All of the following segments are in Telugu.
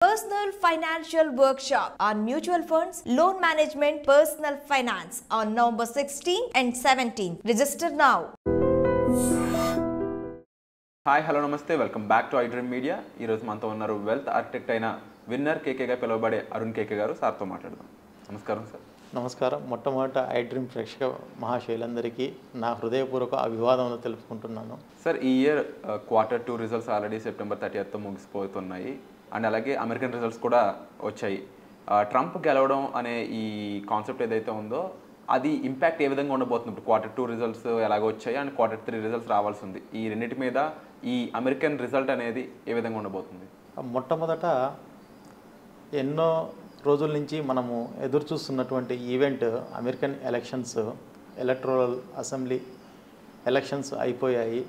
Personal Financial Workshop on Mutual Funds, Loan Management, Personal Finance on November 16 and 17. Register now. Hi hello నమస్తే welcome back to iDream media. ఈరోజు మనతో ఉన్నారు వెల్త్ ఆర్కిటెక్ట్ అయిన విన్నర్ కేకేగా పిలువబడే అరుణ్ కేకే గారు. సార్తో మాట్లాడదాం. నమస్కారం సార్. నమస్కారం. మొట్టమొదట iDream ప్రేక్షక మహాశైలందరికీ నా హృదయపూర్వక అభివాదం తెలుపుకుంటున్నాను. సార్, ఈ year Q2 results already September 30తో ముగిసిపోతున్నాయి. అండ్ అలాగే అమెరికన్ రిజల్ట్స్ కూడా వచ్చాయి. ట్రంప్ గెలవడం అనే ఈ కాన్సెప్ట్ ఏదైతే ఉందో అది ఇంపాక్ట్ ఏ విధంగా ఉండబోతుంది? ఇప్పుడు Q2 రిజల్ట్స్ ఎలాగో వచ్చాయి అండ్ Q3 రిజల్ట్స్ రావాల్సి ఉంది. ఈ రెండింటి మీద ఈ అమెరికన్ రిజల్ట్ అనేది ఏ విధంగా ఉండబోతుంది? మొట్టమొదట ఎన్నో రోజుల నుంచి మనము ఎదురు చూస్తున్నటువంటి event American elections, electoral assembly elections అయిపోయాయి.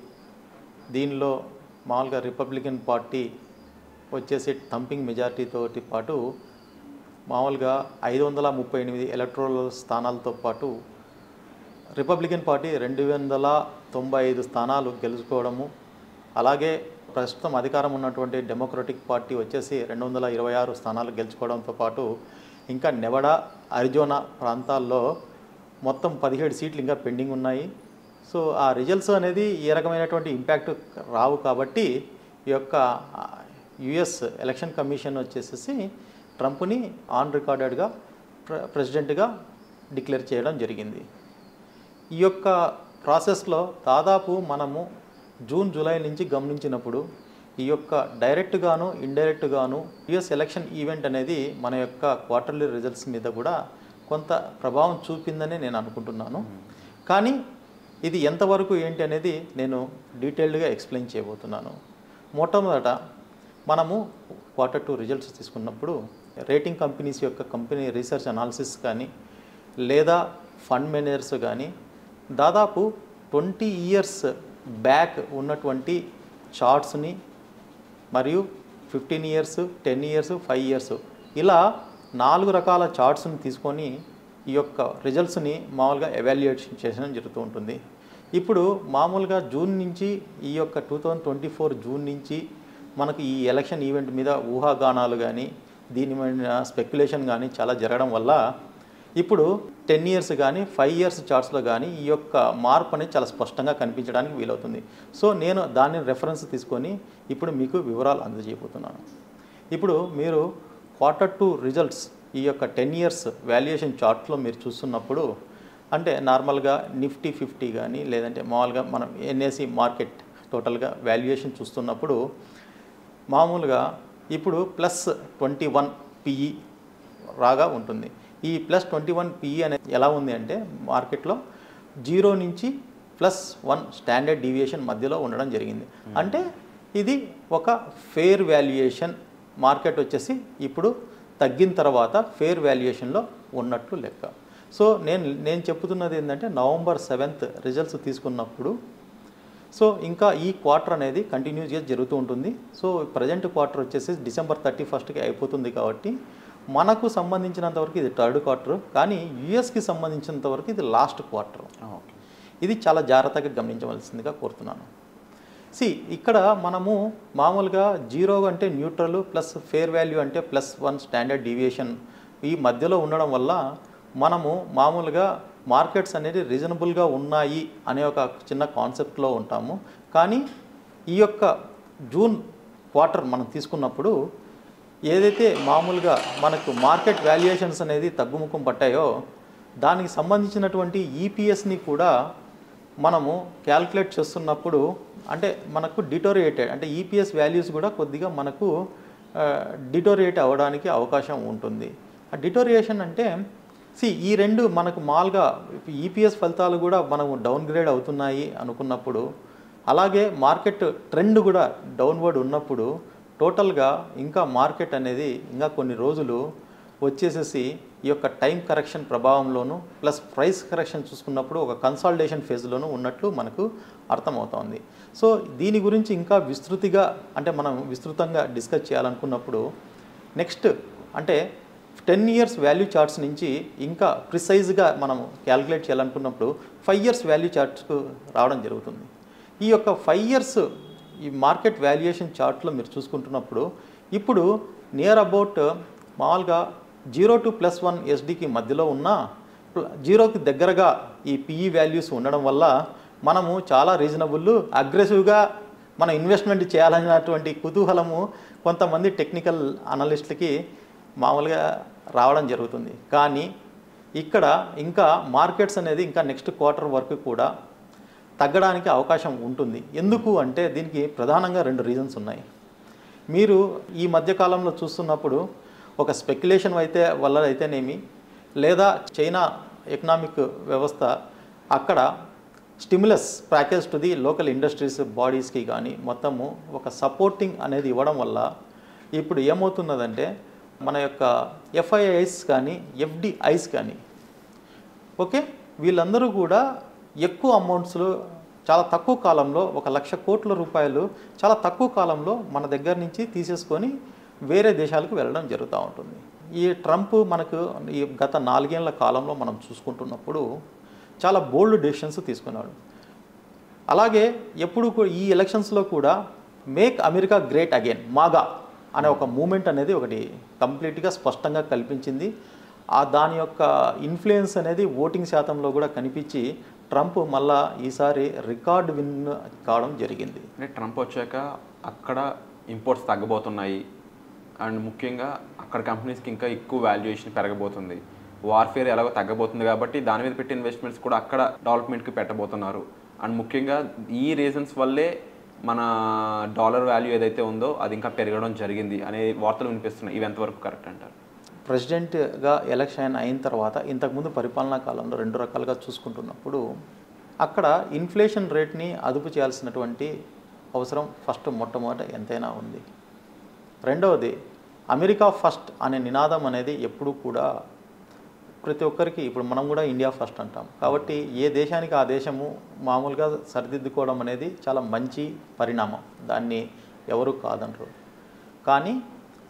దీనిలో మామూలుగా రిపబ్లికన్ పార్టీ వచ్చేసి థంపింగ్ మెజారిటీతోటి పాటు మామూలుగా 538 ఎలక్టోరల్ స్థానాలతో పాటు రిపబ్లికన్ పార్టీ 295 స్థానాలు గెలుచుకోవడము, అలాగే ప్రస్తుతం అధికారం ఉన్నటువంటి డెమోక్రటిక్ పార్టీ వచ్చేసి 226 స్థానాలు గెలుచుకోవడంతో పాటు ఇంకా నెవడా, అరిజోనా ప్రాంతాల్లో మొత్తం 17 సీట్లు ఇంకా పెండింగ్ ఉన్నాయి. సో ఆ రిజల్ట్స్ అనేది ఏ రకమైనటువంటి ఇంపాక్ట్ రావు కాబట్టి ఈ యొక్క యుఎస్ ఎలక్షన్ కమిషన్ వచ్చేసి ట్రంప్ని ఆన్ రికార్డెడ్గా ప్రెసిడెంట్గా డిక్లేర్ చేయడం జరిగింది. ఈ యొక్క ప్రాసెస్లో దాదాపు మనము జూన్ జూలై నుంచి గమనించినప్పుడు ఈ యొక్క డైరెక్ట్గాను ఇండైరెక్ట్గాను యుఎస్ ఎలక్షన్ ఈవెంట్ అనేది మన యొక్క క్వార్టర్లీ రిజల్ట్స్ మీద కూడా కొంత ప్రభావం చూపిందని నేను అనుకుంటున్నాను. కానీ ఇది ఎంతవరకు ఏంటి అనేది నేను డీటెయిల్డ్గా ఎక్స్ప్లెయిన్ చేయబోతున్నాను. మొట్టమొదట మనము Q2 రిజల్ట్స్ తీసుకున్నప్పుడు రేటింగ్ కంపెనీస్ యొక్క కంపెనీ రీసెర్చ్ అనాలిసిస్ కానీ లేదా ఫండ్ మేనేజర్స్ కానీ దాదాపు 20 ఇయర్స్ బ్యాక్ ఉన్నటువంటి చార్ట్స్ని మరియు 15 ఇయర్స్, 10 ఇయర్స్, 5 ఇయర్స్ ఇలా 4 రకాల చార్ట్స్ని తీసుకొని ఈ యొక్క రిజల్ట్స్ని మామూలుగా ఎవాల్యుయేషన్ చేయడం జరుగుతూ ఉంటుంది. ఇప్పుడు మామూలుగా జూన్ నుంచి ఈ యొక్క 2024 జూన్ నుంచి మనకు ఈ ఎలక్షన్ ఈవెంట్ మీద ఊహాగానాలు కానీ దీని మీద స్పెక్యులేషన్ కానీ చాలా జరగడం వల్ల ఇప్పుడు 10 ఇయర్స్ కానీ 5 ఇయర్స్ చార్ట్స్లో కానీ ఈ యొక్క మార్పు అనేది చాలా స్పష్టంగా కనిపించడానికి వీలవుతుంది. సో నేను దాన్ని రెఫరెన్స్ తీసుకొని ఇప్పుడు మీకు వివరాలు అందజేయబోతున్నాను. ఇప్పుడు మీరు Q2 రిజల్ట్స్ ఈ యొక్క 10 ఇయర్స్ వాల్యుయేషన్ చార్ట్లో మీరు చూస్తున్నప్పుడు అంటే నార్మల్గా నిఫ్టీ 50 కానీ లేదంటే మామూలుగా మనం ఎన్ఎస్సి మార్కెట్ టోటల్గా వాల్యుయేషన్ చూస్తున్నప్పుడు మామూలుగా ఇప్పుడు +21 PE రాగా ఉంటుంది. ఈ +21 PE అనేది ఎలా ఉంది అంటే మార్కెట్లో 0 నుంచి +1 స్టాండర్డ్ డీవియేషన్ మధ్యలో ఉండడం జరిగింది. అంటే ఇది ఒక ఫెయిర్ వాల్యుయేషన్. మార్కెట్ వచ్చేసి ఇప్పుడు తగ్గిన తర్వాత ఫెయిర్ వాల్యుయేషన్లో ఉన్నట్లు లెక్క. సో నేను చెప్తున్నది ఏంటంటే నవంబర్ 7th రిజల్ట్స్ తీసుకున్నప్పుడు సో ఇంకా ఈ క్వార్టర్ అనేది కంటిన్యూస్గా జరుగుతూ ఉంటుంది. సో ప్రజెంట్ క్వార్టర్ వచ్చేసి డిసెంబర్ 31కి అయిపోతుంది కాబట్టి మనకు సంబంధించినంతవరకు ఇది థర్డ్ క్వార్టర్, కానీ యుఎస్కి సంబంధించినంతవరకు ఇది లాస్ట్ క్వార్టర్. ఇది చాలా జాగ్రత్తగా గమనించవలసిందిగా కోరుతున్నాను. ఇక్కడ మనము మామూలుగా 0 అంటే న్యూట్రల్ ప్లస్ ఫేర్ వాల్యూ అంటే +1 స్టాండర్డ్ డీవియేషన్ ఈ మధ్యలో ఉండడం వల్ల మనము మామూలుగా మార్కెట్స్ అనేది రీజనబుల్గా ఉన్నాయి అనే ఒక చిన్న కాన్సెప్ట్లో ఉంటాము. కానీ ఈ యొక్క జూన్ క్వార్టర్ మనం తీసుకున్నప్పుడు ఏదైతే మామూలుగా మనకు మార్కెట్ వాల్యుయేషన్స్ అనేది తగ్గుముఖం పట్టాయో దానికి సంబంధించినటువంటి ఈపీఎస్ని కూడా మనము క్యాల్కులేట్ చేస్తున్నప్పుడు అంటే మనకు డిటోరియేటెడ్ అంటే ఈపీఎస్ వాల్యూస్ కూడా కొద్దిగా మనకు డిటోరియేట్ అవ్వడానికి అవకాశం ఉంటుంది. ఆ డిటోరియేషన్ అంటే ఈ రెండు మనకు మాల్గా ఈపీఎస్ ఫలితాలు కూడా మనము డౌన్గ్రేడ్ అవుతున్నాయి అనుకున్నప్పుడు అలాగే మార్కెట్ ట్రెండ్ కూడా డౌన్వర్డ్ ఉన్నప్పుడు టోటల్గా ఇంకా మార్కెట్ అనేది ఇంకా కొన్ని రోజులు వచ్చేసేసి ఈ యొక్క టైం కరెక్షన్ ప్రభావంలోను ప్లస్ ప్రైస్ కరెక్షన్ చూసుకున్నప్పుడు ఒక కన్సాలిడేషన్ ఫేజ్లోనూ ఉన్నట్లు మనకు అర్థమవుతోంది. సో దీని గురించి ఇంకా విస్తృతిగా అంటే మనం విస్తృతంగా డిస్కస్ చేయాలనుకున్నప్పుడు నెక్స్ట్ అంటే 10 ఇయర్స్ వాల్యూ చార్ట్స్ నుంచి ఇంకా ప్రిసైజ్గా మనం క్యాలిక్యులేట్ చేయాలనుకున్నప్పుడు 5 ఇయర్స్ వాల్యూ చార్ట్స్కు రావడం జరుగుతుంది. ఈ యొక్క 5 ఇయర్స్ ఈ మార్కెట్ వాల్యుయేషన్ చార్ట్లో మీరు చూసుకుంటున్నప్పుడు ఇప్పుడు నియర్ అబౌట్ మామూలుగా 0 to +1 USDకి మధ్యలో ఉన్న 0కి దగ్గరగా ఈ పిఈ వాల్యూస్ ఉండడం వల్ల మనము చాలా రీజనబుల్ అగ్రెసివ్గా మనం ఇన్వెస్ట్మెంట్ చేయాలనేటువంటి కుతూహలము కొంతమంది టెక్నికల్ అనలిస్టులకి మామూలుగా రావడం జరుగుతుంది. కానీ ఇక్కడ ఇంకా మార్కెట్స్ అనేది ఇంకా నెక్స్ట్ క్వార్టర్ వరకు కూడా తగ్గడానికి అవకాశం ఉంటుంది. ఎందుకు అంటే దీనికి ప్రధానంగా 2 రీజన్స్ ఉన్నాయి. మీరు ఈ మధ్యకాలంలో చూస్తున్నప్పుడు ఒక స్పెక్యులేషన్ వల్ల అయితేనేమి, లేదా చైనా ఎకనామిక్ వ్యవస్థ అక్కడ stimulus package to the local industries బాడీస్కి కానీ మొత్తము ఒక సపోర్టింగ్ అనేది ఇవ్వడం వల్ల ఇప్పుడు ఏమవుతున్నదంటే మన యొక్క ఎఫ్ఐఐస్ కానీ ఎఫ్డిఐస్ కానీ ఓకే వీళ్ళందరూ కూడా ఎక్కువ అమౌంట్స్లో చాలా తక్కువ కాలంలో 1,00,000 కోట్ల రూపాయలు చాలా తక్కువ కాలంలో మన దగ్గర నుంచి తీసేసుకొని వేరే దేశాలకు వెళ్ళడం జరుగుతూ ఉంటుంది. ఈ ట్రంప్ మనకు ఈ గత 4 ఏళ్ల కాలంలో మనం చూసుకుంటున్నప్పుడు చాలా బోల్డ్ డెసిషన్స్ తీసుకున్నాడు. అలాగే ఎప్పుడు ఈ ఎలక్షన్స్లో కూడా make America great again MAGA అనే ఒక మూమెంట్ అనేది ఒకటి కంప్లీట్గా స్పష్టంగా కల్పించింది. దాని యొక్క ఇన్ఫ్లుయెన్స్ అనేది ఓటింగ్ శాతంలో కూడా కనిపించి ట్రంప్ మళ్ళా ఈసారి రికార్డ్ విన్ కావడం జరిగింది. అంటే ట్రంప్ వచ్చాక అక్కడ ఇంపోర్ట్స్ తగ్గబోతున్నాయి అండ్ ముఖ్యంగా అక్కడ కంపెనీస్కి ఇంకా ఎక్కువ వాల్యుయేషన్ పెరగబోతుంది. వార్ఫేర్ ఎలాగో తగ్గబోతుంది కాబట్టి దాని మీద పెట్టే ఇన్వెస్ట్మెంట్స్ కూడా అక్కడ డెవలప్మెంట్కి పెట్టబోతున్నారు. అండ్ ముఖ్యంగా ఈ రీజన్స్ వల్లే మన డాలర్ వాల్యూ ఏదైతే ఉందో అది ఇంకా పెరగడం జరిగింది అనే వార్తలు వినిపిస్తున్నాయి. ఇవి ఎంతవరకు కరెక్ట్ అంటారు? ప్రెసిడెంట్గా ఎలక్షన్ అయిన తర్వాత ఇంతకుముందు పరిపాలనా కాలంలో 2 రకాలుగా చూసుకుంటున్నప్పుడు అక్కడ ఇన్ఫ్లేషన్ రేట్ని అదుపు చేయాల్సినటువంటి అవసరం మొట్టమొదట ఎంతైనా ఉంది. రెండవది అమెరికా ఫస్ట్ అనే నినాదం అనేది ఎప్పుడు కూడా ప్రతి ఒక్కరికి, ఇప్పుడు మనం కూడా ఇండియా ఫస్ట్ అంటాం కాబట్టి ఏ దేశానికి ఆ దేశము మామూలుగా సరిదిద్దుకోవడం అనేది చాలా మంచి పరిణామం, దాన్ని ఎవరు కాదనరు. కానీ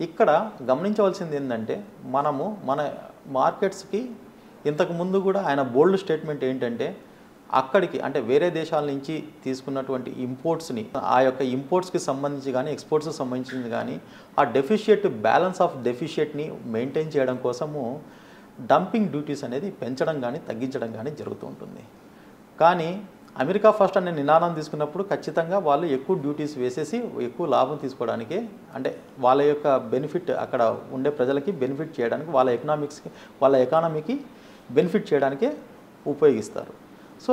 ఇక్కడ గమనించవలసింది ఏంటంటే మనము మన మార్కెట్స్కి ఇంతకుముందు కూడా ఆయన బోల్డ్ స్టేట్మెంట్ ఏంటంటే అక్కడికి అంటే వేరే దేశాల నుంచి తీసుకున్నటువంటి ఇంపోర్ట్స్ని ఆ యొక్క ఇంపోర్ట్స్కి సంబంధించి కానీ ఎక్స్పోర్ట్స్కి సంబంధించింది కానీ ఆ బ్యాలెన్స్ ఆఫ్ డెఫిషియట్ని మెయింటైన్ చేయడం కోసము డంపింగ్ డ్యూటీస్ అనేది పెంచడం కానీ తగ్గించడం కానీ జరుగుతూ ఉంటుంది. కానీ అమెరికా ఫస్ట్ అనే నినాదం తీసుకున్నప్పుడు ఖచ్చితంగా వాళ్ళు ఎక్కువ డ్యూటీస్ వేసేసి ఎక్కువ లాభం తీసుకోవడానికే, అంటే వాళ్ళ యొక్క బెనిఫిట్ అక్కడ ఉండే ప్రజలకి బెనిఫిట్ చేయడానికి, వాళ్ళ ఎకానమీకి బెనిఫిట్ చేయడానికే ఉపయోగిస్తారు. సో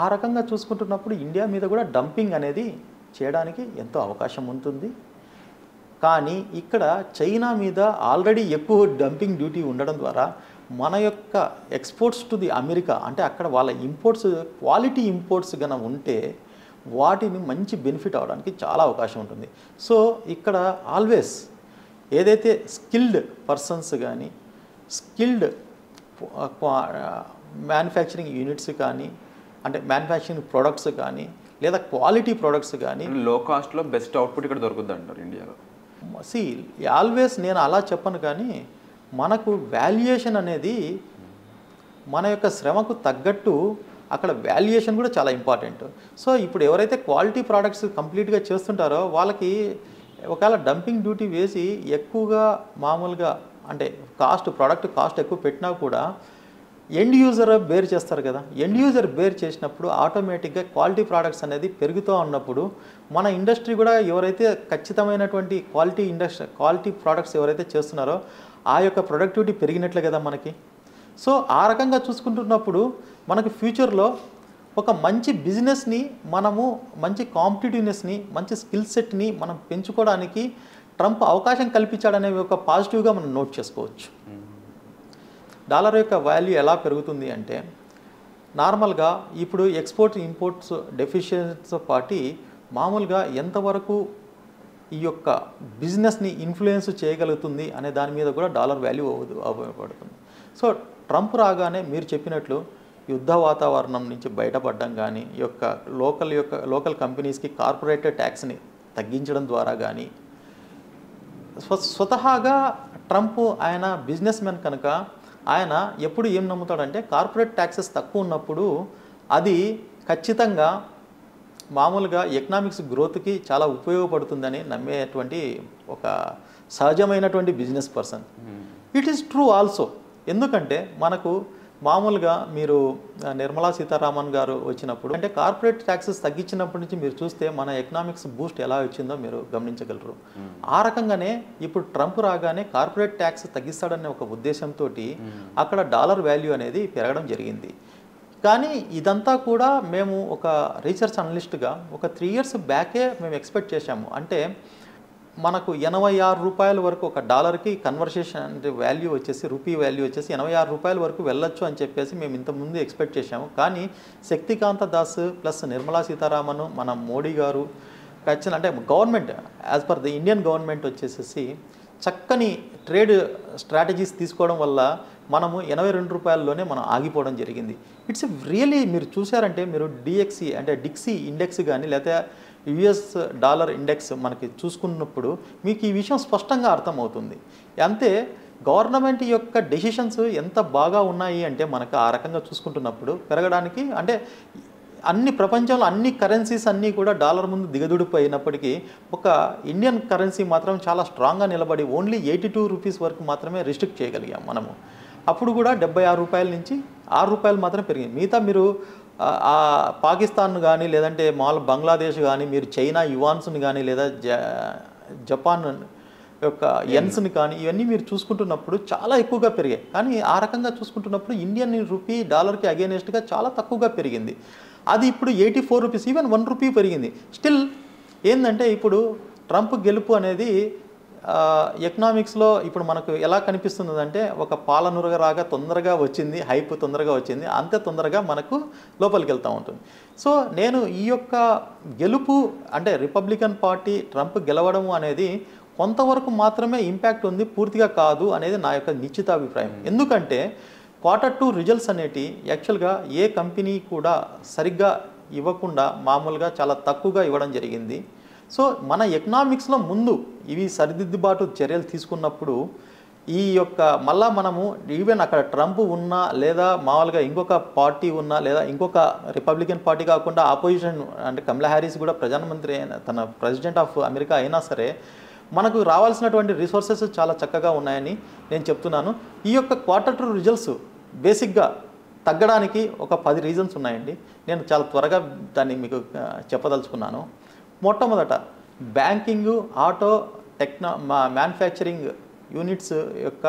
ఆ రకంగా చూసుకుంటున్నప్పుడు ఇండియా మీద కూడా డంపింగ్ అనేది చేయడానికి ఎంతో అవకాశం ఉంటుంది. కానీ ఇక్కడ చైనా మీద ఆల్రెడీ ఎక్కువ డంపింగ్ డ్యూటీ ఉండడం ద్వారా మన యొక్క ఎక్స్పోర్ట్స్ టు ది అమెరికా అంటే అక్కడ వాళ్ళ ఇంపోర్ట్స్ క్వాలిటీ ఇంపోర్ట్స్ కనుక ఉంటే వాటిని మంచి బెనిఫిట్ అవడానికి చాలా అవకాశం ఉంటుంది. సో ఇక్కడ ఆల్వేస్ ఏదైతే స్కిల్డ్ పర్సన్స్ కానీ స్కిల్డ్ మ్యానుఫ్యాక్చరింగ్ యూనిట్స్ కానీ అంటే మ్యానుఫ్యాక్చరింగ్ ప్రొడక్ట్స్ కానీ లేదా క్వాలిటీ ప్రొడక్ట్స్ కానీ లో కాస్ట్లో బెస్ట్ అవుట్పుట్ ఇక్కడ దొరుకుతుంది అంటారు ఇండియాలో. ఆల్వేస్ నేను అలా చెప్పను, కానీ మనకు వాల్యుయేషన్ అనేది మన యొక్క శ్రమకు తగ్గట్టు అక్కడ వాల్యుయేషన్ కూడా చాలా ఇంపార్టెంట్. సో ఇప్పుడు ఎవరైతే క్వాలిటీ ప్రోడక్ట్స్ కంప్లీట్గా చేస్తుంటారో వాళ్ళకి ఒకవేళ డంపింగ్ డ్యూటీ వేసి ఎక్కువగా మామూలుగా అంటే ప్రోడక్ట్ కాస్ట్ ఎక్కువ పెట్టినా కూడా ఎండ్ యూజర్ బేర్ చేస్తారు కదా. ఎండ్ యూజర్ బేర్ చేసినప్పుడు ఆటోమేటిక్గా క్వాలిటీ ప్రోడక్ట్స్ అనేది పెరుగుతూ ఉన్నప్పుడు మన ఇండస్ట్రీ కూడా ఎవరైతే ఖచ్చితమైనటువంటి క్వాలిటీ ప్రోడక్ట్స్ ఎవరైతే చేస్తున్నారో ఆ యొక్క ప్రొడక్టివిటీ పెరిగినట్లే కదా మనకి. సో ఆ రకంగా చూసుకుంటున్నప్పుడు మనకి ఫ్యూచర్లో ఒక మంచి బిజినెస్ని మనము మంచి కాంపిటేటివ్నెస్ని మంచి స్కిల్ సెట్ని మనం పెంచుకోవడానికి ట్రంప్ అవకాశం కల్పించాడనే ఒక పాజిటివ్గా మనం నోట్ చేసుకోవచ్చు. డాలర్ యొక్క వాల్యూ ఎలా పెరుగుతుంది అంటే నార్మల్గా ఇప్పుడు ఎక్స్పోర్ట్ ఇంపోర్ట్స్ డెఫిషియన్సీతో పాటు మామూలుగా ఎంతవరకు ఈ యొక్క బిజినెస్ని ఇన్ఫ్లుయెన్స్ చేయగలుగుతుంది అనే దాని మీద కూడా డాలర్ వాల్యూ ఉపయోగపడుతుంది. సో ట్రంప్ రాగానే మీరు చెప్పినట్లు యుద్ధ వాతావరణం నుంచి బయటపడడం కానీ ఈ యొక్క లోకల్ కంపెనీస్కి కార్పొరేట్ ట్యాక్స్ని తగ్గించడం ద్వారా కానీ స్వతహాగా ట్రంప్ ఆయన బిజినెస్ మ్యాన్ కనుక ఆయన ఎప్పుడు ఏం నమ్ముతాడంటే కార్పొరేట్ ట్యాక్సెస్ తక్కువ ఉన్నప్పుడు అది ఖచ్చితంగా మామూలుగా ఎకనామిక్స్ గ్రోత్కి చాలా ఉపయోగపడుతుందని నమ్మేటువంటి ఒక సహజమైనటువంటి business person. It is true also. ఎందుకంటే మనకు మామూలుగా మీరు నిర్మలా సీతారామన్ గారు వచ్చినప్పుడు అంటే కార్పొరేట్ ట్యాక్సెస్ తగ్గించినప్పటి నుంచి మీరు చూస్తే మన ఎకనామిక్స్ బూస్ట్ ఎలా వచ్చిందో మీరు గమనించగలరు. ఆ రకంగానే ఇప్పుడు ట్రంప్ రాగానే కార్పొరేట్ ట్యాక్స్ తగ్గిస్తాడనే ఒక ఉద్దేశంతో అక్కడ డాలర్ వాల్యూ అనేది పెరగడం జరిగింది. కానీ ఇదంతా కూడా మేము ఒక రీసెర్చ్ అనలిస్ట్గా ఒక 3 years బ్యాకే మేము ఎక్స్పెక్ట్ చేశాము. అంటే మనకు 86 రూపాయల వరకు ఒక డాలర్కి కన్వర్సేషన్ అంటే వాల్యూ వచ్చేసి రూపీ వాల్యూ వచ్చేసి 86 రూపాయల వరకు వెళ్ళొచ్చు అని చెప్పేసి మేము ఇంతకుముందు ఎక్స్పెక్ట్ చేశాము. కానీ శక్తికాంత దాస్ ప్లస్ నిర్మలా సీతారామన్ మన మోడీ గారు ఖచ్చితంగా అంటే government as per the Indian government వచ్చేసేసి చక్కని ట్రేడ్ స్ట్రాటజీస్ తీసుకోవడం వల్ల మనము 82 రూపాయల్లోనే మనం ఆగిపోవడం జరిగింది. ఇట్స్ రియలీ మీరు చూసారంటే మీరు డిఎక్సీ అంటే డిక్సీ ఇండెక్స్ కానీ లేకపోతే యుఎస్ డాలర్ ఇండెక్స్ మనకి చూసుకున్నప్పుడు మీకు ఈ విషయం స్పష్టంగా అర్థమవుతుంది. అంతే గవర్నమెంట్ యొక్క డెసిషన్స్ ఎంత బాగా ఉన్నాయి అంటే మనకు ఆ రకంగా చూసుకుంటున్నప్పుడు పెరగడానికి అంటే అన్ని ప్రపంచంలో అన్ని కరెన్సీస్ అన్నీ కూడా డాలర్ ముందు దిగదుడిపోయినప్పటికీ ఒక ఇండియన్ కరెన్సీ మాత్రం చాలా స్ట్రాంగ్గా నిలబడి ఓన్లీ 82 రూపీస్ వరకు మాత్రమే రిస్ట్రిక్ట్ చేయగలిగాం మనము. అప్పుడు కూడా 76 రూపాయల నుంచి 6 రూపాయలు మాత్రం పెరిగింది. మిగతా మీరు పాకిస్తాన్ కానీ లేదంటే బంగ్లాదేశ్ కానీ మీరు చైనా యువాన్స్ని కానీ లేదా జపాన్ యొక్క యెన్స్ని కానీ ఇవన్నీ మీరు చూసుకుంటున్నప్పుడు చాలా ఎక్కువగా పెరిగాయి. కానీ ఆ రకంగా చూసుకుంటున్నప్పుడు ఇండియన్ రూపీ డాలర్కి అగేనెస్ట్గా చాలా తక్కువగా పెరిగింది. అది ఇప్పుడు 84 రూపీస్ ఈవెన్ 1 రూపీ పెరిగింది. స్టిల్ ఏంటంటే ఇప్పుడు ట్రంప్ గెలుపు అనేది ఎకనామిక్స్లో ఇప్పుడు మనకు ఎలా కనిపిస్తుందంటే ఒక పాలనురగరాగా తొందరగా వచ్చింది, హైప్ తొందరగా వచ్చింది, అంతే తొందరగా మనకు లోపలికి వెళ్తూ ఉంటుంది. సో నేను ఈ యొక్క గెలుపు అంటే రిపబ్లికన్ పార్టీ ట్రంప్ గెలవడం అనేది కొంతవరకు మాత్రమే ఇంపాక్ట్ ఉంది, పూర్తిగా కాదు అనేది నా యొక్క నిశ్చితాభిప్రాయం. ఎందుకంటే Q2 రిజల్ట్స్ అనేటి యాక్చువల్గా ఏ కంపెనీ కూడా సరిగ్గా ఇవ్వకుండా మామూలుగా చాలా తక్కువగా ఇవ్వడం జరిగింది. సో మన ఎకనామిక్స్లో ముందు ఇవి సరిదిద్దుబాటు చర్యలు తీసుకున్నప్పుడు ఈ యొక్క మళ్ళా మనము ఈవెన్ అక్కడ ట్రంప్ ఉన్నా లేదా మామూలుగా ఇంకొక పార్టీ ఉన్నా లేదా ఇంకొక రిపబ్లికన్ పార్టీ కాకుండా ఆపోజిషన్ అంటే కమలా హ్యారిస్ కూడా ప్రధానమంత్రి తన ప్రెసిడెంట్ ఆఫ్ అమెరికా అయినా సరే మనకు రావాల్సినటువంటి రిసోర్సెస్ చాలా చక్కగా ఉన్నాయని నేను చెప్తున్నాను. ఈ యొక్క Q2 రిజల్ట్స్ బేసిక్గా తగ్గడానికి ఒక 10 రీజన్స్ ఉన్నాయండి. నేను చాలా త్వరగా దాన్ని మీకు చెప్పదలుచుకున్నాను. మొట్టమొదట బ్యాంకింగు, ఆటో, మ్యానుఫ్యాక్చరింగ్ యూనిట్స్ యొక్క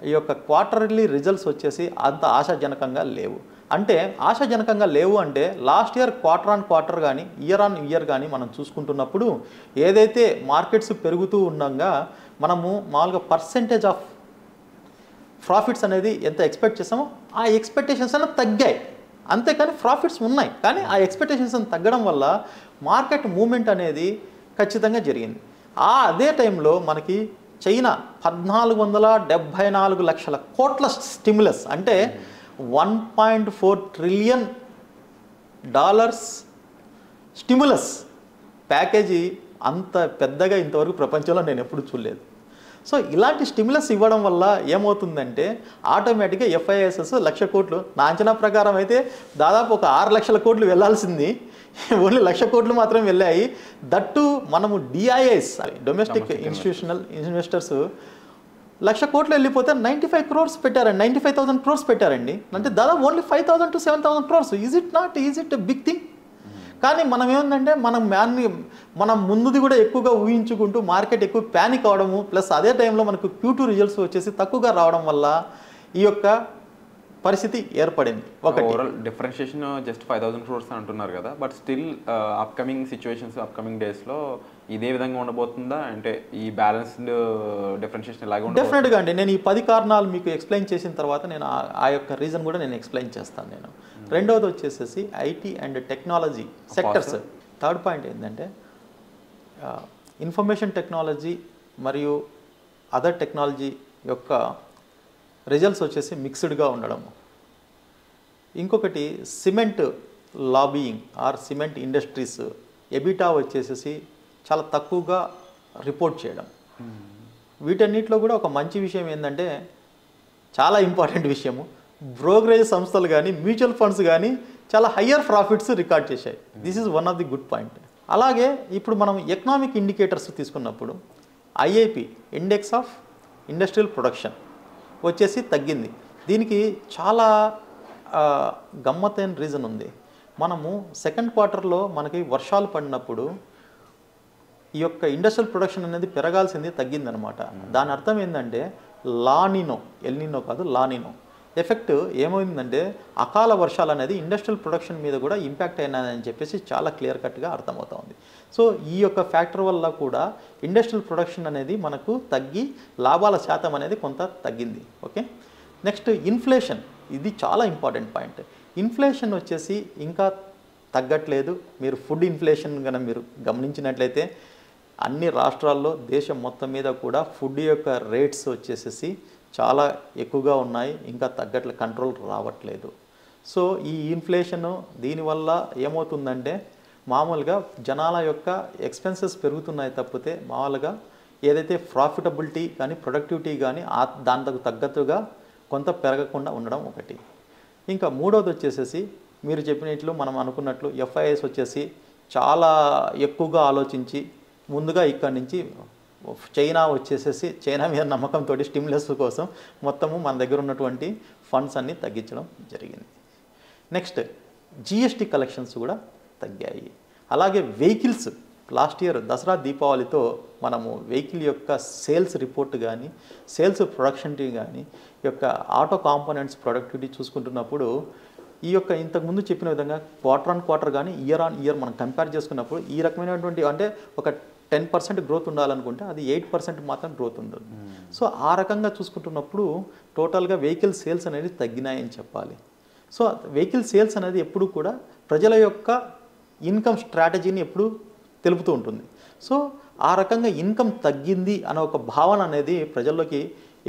ఈ యొక్క క్వార్టర్లీ రిజల్ట్స్ వచ్చేసి అంత ఆశాజనకంగా లేవు. అంటే ఆశాజనకంగా లేవు అంటే last year quarter on quarter కానీ ఇయర్ ఆన్ ఇయర్ కానీ మనం చూసుకుంటున్నప్పుడు ఏదైతే మార్కెట్స్ పెరుగుతూ ఉండగా మనము మామూలుగా పర్సెంటేజ్ ఆఫ్ ప్రాఫిట్స్ అనేది ఎంత ఎక్స్పెక్ట్ చేసామో ఆ ఎక్స్పెక్టేషన్స్ అనేవి తగ్గాయి. అంతేకాని ప్రాఫిట్స్ ఉన్నాయి, కానీ ఆ ఎక్స్పెక్టేషన్స్ తగ్గడం వల్ల మార్కెట్ మూమెంట్ అనేది ఖచ్చితంగా జరిగింది. అదే టైంలో మనకి చైనా 1474 లక్షల కోట్ల స్టిమ్యులస్ అంటే $1.4 ట్రిలియన్ స్టిమ్యులస్ ప్యాకేజీ అంత పెద్దగా ఇంతవరకు ప్రపంచంలో నేను ఎప్పుడు చూడలేదు. సో ఇలాంటి స్టిమ్యులస్ ఇవ్వడం వల్ల ఏమవుతుందంటే ఆటోమేటిక్గా FIIs 1,00,000 కోట్లు నా అంచనా ప్రకారం అయితే దాదాపు ఒక 6 లక్షల కోట్లు వెళ్ళాల్సింది ఓన్లీ 1,00,000 కోట్లు మాత్రం వెళ్ళాయి. దట్టు మనము DIIs డొమెస్టిక్ ఇన్స్టిట్యూషనల్ ఇన్వెస్టర్స్ 1,00,000 కోట్లు వెళ్ళిపోతే 95 crores పెట్టారండి, 95,000 crores పెట్టారండి. అంటే దాదాపు only 5,000 to 7,000 crores. Is it big thing? కానీ మనం ఏముందంటే మనం ముందుది కూడా ఎక్కువగా ఊహించుకుంటూ మార్కెట్ ఎక్కువ ప్యానిక్ అవడము ప్లస్ అదే టైంలో మనకు Q2 రిజల్ట్స్ వచ్చేసి తక్కువగా రావడం వల్ల ఈ యొక్క పరిస్థితి ఏర్పడింది. ఓవరాల్ డిఫరెన్షియేషన్ జస్ట్ 5,000 crores అంటున్నారు కదా, but still upcoming situations upcoming డేస్లో ఇదే విధంగా ఉండబోతుందా? అంటే ఈ బ్యాలెన్స్డ్ డిఫరెన్షియేషన్ ఎలాగ ఉంటుంది? డెఫినెట్గా అండి. నేను ఈ 10 కారణాలు మీకు ఎక్స్ప్లెయిన్ చేసిన తర్వాత నేను ఆ యొక్క రీజన్ కూడా నేను ఎక్స్ప్లెయిన్ చేస్తాను. నేను రెండవది వచ్చేసేసి IT and technology sectors. Third point ఏంటంటే ఇన్ఫర్మేషన్ టెక్నాలజీ మరియు అదర్ టెక్నాలజీ యొక్క రిజల్ట్స్ వచ్చేసి మిక్స్డ్గా ఉండడం. ఇంకొకటి cement lobbying or cement industries EBITDA వచ్చేసేసి చాలా తక్కువగా రిపోర్ట్ చేయడం. వీటన్నిటిలో కూడా ఒక మంచి విషయం ఏంటంటే చాలా ఇంపార్టెంట్ విషయము, బ్రోకరేజ్ సంస్థలు కానీ మ్యూచువల్ ఫండ్స్ కానీ చాలా హయ్యర్ ప్రాఫిట్స్ రికార్డ్ చేశాయి. This is one of the good point. అలాగే ఇప్పుడు మనం ఎకనామిక్ ఇండికేటర్స్ తీసుకున్నప్పుడు IIP index of industrial production వచ్చేసి తగ్గింది. దీనికి చాలా గమ్మత్తైన రీజన్ ఉంది. మనము సెకండ్ క్వార్టర్లో మనకి వర్షాలు పడినప్పుడు ఈ యొక్క ఇండస్ట్రియల్ ప్రొడక్షన్ అనేది పెరగాల్సింది తగ్గిందనమాట. దాని అర్థం ఏంటంటే లానినో, ఎల్నినో కాదు లానినో ఎఫెక్ట్ ఏమైందంటే అకాల వర్షాలు అనేది ఇండస్ట్రియల్ ప్రొడక్షన్ మీద కూడా ఇంపాక్ట్ అయినాయని చెప్పేసి చాలా క్లియర్ కట్గా అర్థమవుతా ఉంది. సో ఈ యొక్క ఫ్యాక్టర్ వల్ల కూడా ఇండస్ట్రియల్ ప్రొడక్షన్ అనేది మనకు తగ్గి లాభాల శాతం అనేది కొంత తగ్గింది. ఓకే, నెక్స్ట్ ఇన్ఫ్లేషన్, ఇది చాలా ఇంపార్టెంట్ పాయింట్. ఇన్ఫ్లేషన్ వచ్చేసి ఇంకా తగ్గట్లేదు. మీరు ఫుడ్ ఇన్ఫ్లేషన్ కనుక మీరు గమనించినట్లయితే అన్ని రాష్ట్రాల్లో దేశం మొత్తం మీద కూడా ఫుడ్ యొక్క రేట్స్ వచ్చేసేసి చాలా ఎక్కువగా ఉన్నాయి, ఇంకా తగ్గట్లే, కంట్రోల్ రావట్లేదు. సో ఈ ఇన్ఫ్లేషను దీనివల్ల ఏమవుతుందంటే మామూలుగా జనాల యొక్క ఎక్స్పెన్సెస్ పెరుగుతున్నాయి తప్పితే మామూలుగా ఏదైతే ప్రాఫిటబిలిటీ కానీ ప్రొడక్టివిటీ కానీ దానికి తగ్గట్టుగా కొంత పెరగకుండా ఉండడం ఒకటి. ఇంకా మూడవది వచ్చేసేసి మీరు చెప్పినట్లు మనం అనుకున్నట్లు ఎఫ్ఐఎస్ వచ్చేసి చాలా ఎక్కువగా ఆలోచించి ముందుగా ఇక్కడి నుంచి చైనా వచ్చేసేసి చైనా మీద నమ్మకంతో స్టిమ్యులస్ కోసం మొత్తము మన దగ్గర ఉన్నటువంటి ఫండ్స్ అన్నీ తగ్గించడం జరిగింది. నెక్స్ట్ జిఎస్టీ కలెక్షన్స్ కూడా తగ్గాయి. అలాగే వెహికల్స్ లాస్ట్ ఇయర్ దసరా దీపావళితో మనము వెహికల్ యొక్క సేల్స్ రిపోర్ట్ కానీ సేల్స్ ప్రొడక్టివిటీ కానీ యొక్క ఆటో కాంపోనెంట్స్ ప్రొడక్టివిటీ చూసుకుంటున్నప్పుడు ఈ యొక్క ఇంతకుముందు చెప్పిన విధంగా క్వార్టర్ ఆన్ క్వార్టర్ కానీ ఇయర్ ఆన్ ఇయర్ మనం కంపేర్ చేసుకున్నప్పుడు ఈ రకమైనటువంటి అంటే ఒక 10% గ్రోత్ ఉండాలనుకుంటే అది 8% మాత్రం గ్రోత్ ఉంటుంది. సో ఆ రకంగా చూసుకుంటున్నప్పుడు టోటల్గా వెహికల్ సేల్స్ అనేది తగ్గినాయని చెప్పాలి. సో వెహికల్ సేల్స్ అనేది ఎప్పుడు కూడా ప్రజల యొక్క ఇన్కమ్ స్ట్రాటజీని ఎప్పుడు తెలుపుతూ ఉంటుంది. సో ఆ రకంగా ఇన్కమ్ తగ్గింది అనే ఒక భావన అనేది ప్రజల్లోకి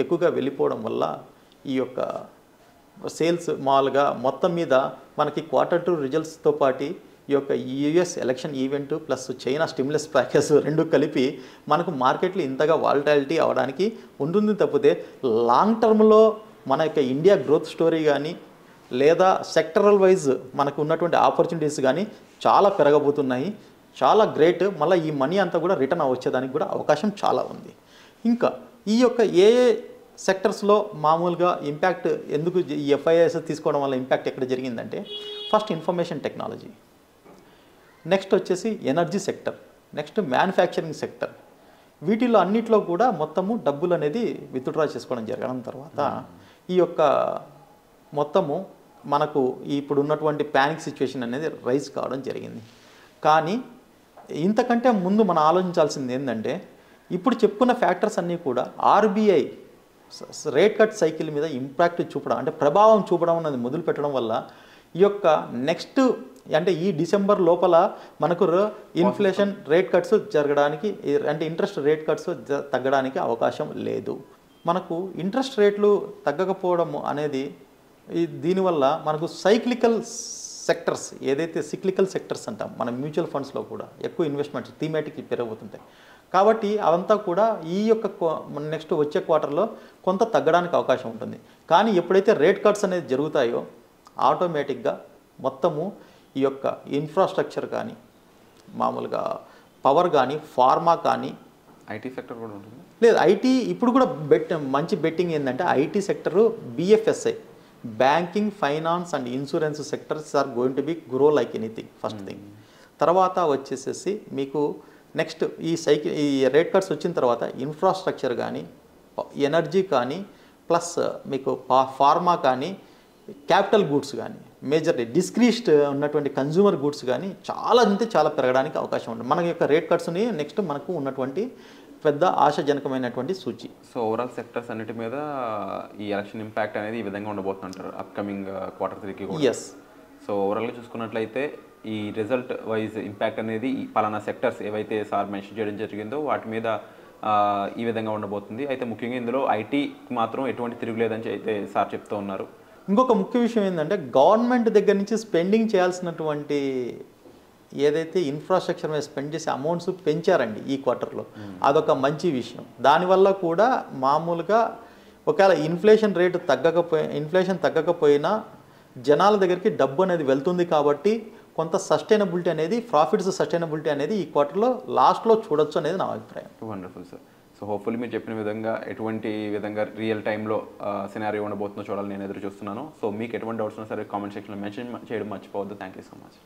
ఎక్కువగా వెళ్ళిపోవడం వల్ల ఈ యొక్క సేల్స్ మామూలుగా మొత్తం మీద మనకి Q2 రిజల్ట్స్తో పాటు ఈ యొక్క US election event plus China stimulus package రెండు కలిపి మనకు మార్కెట్లో ఇంతగా వాలటాలిటీ అవడానికి ఉంటుంది తప్పితే లాంగ్ టర్మ్లో మన యొక్క ఇండియా గ్రోత్ స్టోరీ కానీ లేదా సెక్టరల్ వైజ్ మనకు ఉన్నటువంటి ఆపర్చునిటీస్ కానీ చాలా పెరగబోతున్నాయి. చాలా గ్రేట్. మళ్ళీ ఈ మనీ అంతా కూడా రిటర్న్ వచ్చేదానికి కూడా అవకాశం చాలా ఉంది. ఇంకా ఈ యొక్క ఏ సెక్టర్స్లో మామూలుగా ఇంపాక్ట్ ఎందుకు ఈ ఎఫ్ఐఎస్ తీసుకోవడం వల్ల ఇంపాక్ట్ ఎక్కడ జరిగిందంటే ఫస్ట్ ఇన్ఫర్మేషన్ టెక్నాలజీ, నెక్స్ట్ వచ్చేసి energy sector, next manufacturing sector. వీటిలో అన్నిట్లో కూడా మొత్తము డబ్బులు అనేది విత్డ్రా చేసుకోవడం జరగడం తర్వాత ఈ యొక్క మొత్తము మనకు ఇప్పుడు ఉన్నటువంటి ప్యానిక్ సిచ్యువేషన్ అనేది రైజ్ కావడం జరిగింది. కానీ ఇంతకంటే ముందు మనం ఆలోచించాల్సింది ఏంటంటే ఇప్పుడు చెప్పుకున్న ఫ్యాక్టర్స్ అన్నీ కూడా ఆర్బీఐ రేట్ కట్ సైకిల్ మీద ఇంపాక్ట్ చూపడం అంటే ప్రభావం చూపడం అనేది మొదలు పెట్టడం వల్ల ఈ యొక్క నెక్స్ట్ అంటే ఈ డిసెంబర్ లోపల మనకు ఇన్ఫ్లేషన్ రేట్ కట్స్ జరగడానికి అంటే ఇంట్రెస్ట్ రేట్ కట్స్ తగ్గడానికి అవకాశం లేదు. మనకు ఇంట్రెస్ట్ రేట్లు తగ్గకపోవడం అనేది దీనివల్ల మనకు సైక్లికల్ సెక్టర్స్ ఏదైతే సిక్లికల్ సెక్టర్స్ అంటాం మన మ్యూచువల్ ఫండ్స్లో కూడా ఎక్కువ ఇన్వెస్ట్మెంట్స్ థీమాటిక్ పెరగబోతుంటాయి. కాబట్టి అవంతా కూడా ఈ యొక్క నెక్స్ట్ వచ్చే క్వార్టర్లో కొంత తగ్గడానికి అవకాశం ఉంటుంది. కానీ ఎప్పుడైతే రేట్ కట్స్ అనేది జరుగుతాయో ఆటోమేటిక్గా మొత్తము ఈ యొక్క ఇన్ఫ్రాస్ట్రక్చర్ కానీ మామూలుగా పవర్ కానీ ఫార్మా కానీ ఐటీ సెక్టర్ కూడా ఉంటుంది. లేదు ఐటీ ఇప్పుడు కూడా మంచి బెట్టింగ్ ఏంటంటే IT sector BFSI banking finance and insurance sectors are going to be grow like anything first thing. తర్వాత వచ్చేసేసి మీకు నెక్స్ట్ ఈ రేట్ కట్స్ వచ్చిన తర్వాత ఇన్ఫ్రాస్ట్రక్చర్ కానీ ఎనర్జీ కానీ ప్లస్ మీకు ఫార్మా కానీ క్యాపిటల్ గూడ్స్ కానీ మేజర్లీ డిస్క్రీస్ట్ ఉన్నటువంటి కన్జ్యూమర్ గూడ్స్ కానీ చాలా అంటే చాలా పెరగడానికి అవకాశం ఉంటుంది. మన యొక్క రేట్ కట్స్ని నెక్స్ట్ మనకు ఉన్నటువంటి పెద్ద ఆశాజనకమైనటువంటి సూచి. సో ఓవరాల్ సెక్టర్స్ అన్నిటి మీద ఈ ఎలక్షన్ ఇంపాక్ట్ అనేది ఈ విధంగా ఉండబోతుంటారు అప్కమింగ్ Q3కి కూడా. ఎస్. సో ఓవరాల్గా చూసుకున్నట్లయితే ఈ రిజల్ట్ వైజ్ ఇంపాక్ట్ అనేది పలానా సెక్టర్స్ ఏవైతే సార్ మెన్షన్ చేయడం జరిగిందో వాటి మీద ఈ విధంగా ఉండబోతుంది. అయితే ముఖ్యంగా ఇందులో ఐటీకి మాత్రం ఎటువంటి తిరుగులేదని అయితే సార్ చెప్తూ ఉన్నారు. ఇంకొక ముఖ్య విషయం ఏంటంటే గవర్నమెంట్ దగ్గర నుంచి స్పెండింగ్ చేయాల్సినటువంటి ఏదైతే ఇన్ఫ్రాస్ట్రక్చర్ మీద స్పెండ్ చేసే అమౌంట్స్ పెంచారండి ఈ క్వార్టర్లో. అదొక మంచి విషయం. దానివల్ల కూడా మామూలుగా ఒకవేళ ఇన్ఫ్లేషన్ తగ్గకపోయినా జనాల దగ్గరికి డబ్బు అనేది వెళ్తుంది కాబట్టి కొంత సస్టైనబిలిటీ అనేది ప్రాఫిట్స్ సస్టైనబిలిటీ అనేది ఈ క్వార్టర్లో లాస్ట్లో చూడొచ్చు అనేది నా అభిప్రాయం. Wonderful sir. సో హోప్ఫుల్లీ మీరు చెప్పిన విధంగా ఎటువంటి విధంగా రియల్ టైంలో సినారియో ఉండబోతుందో చూడాలని నేను ఎదురు చూస్తున్నాను. సో మీకు ఎటువంటి డౌట్స్ ఉన్నా సరే కామెంట్ సెక్షన్లో మెన్షన్ చేయడం మర్చిపోవద్దు. Thank you so much.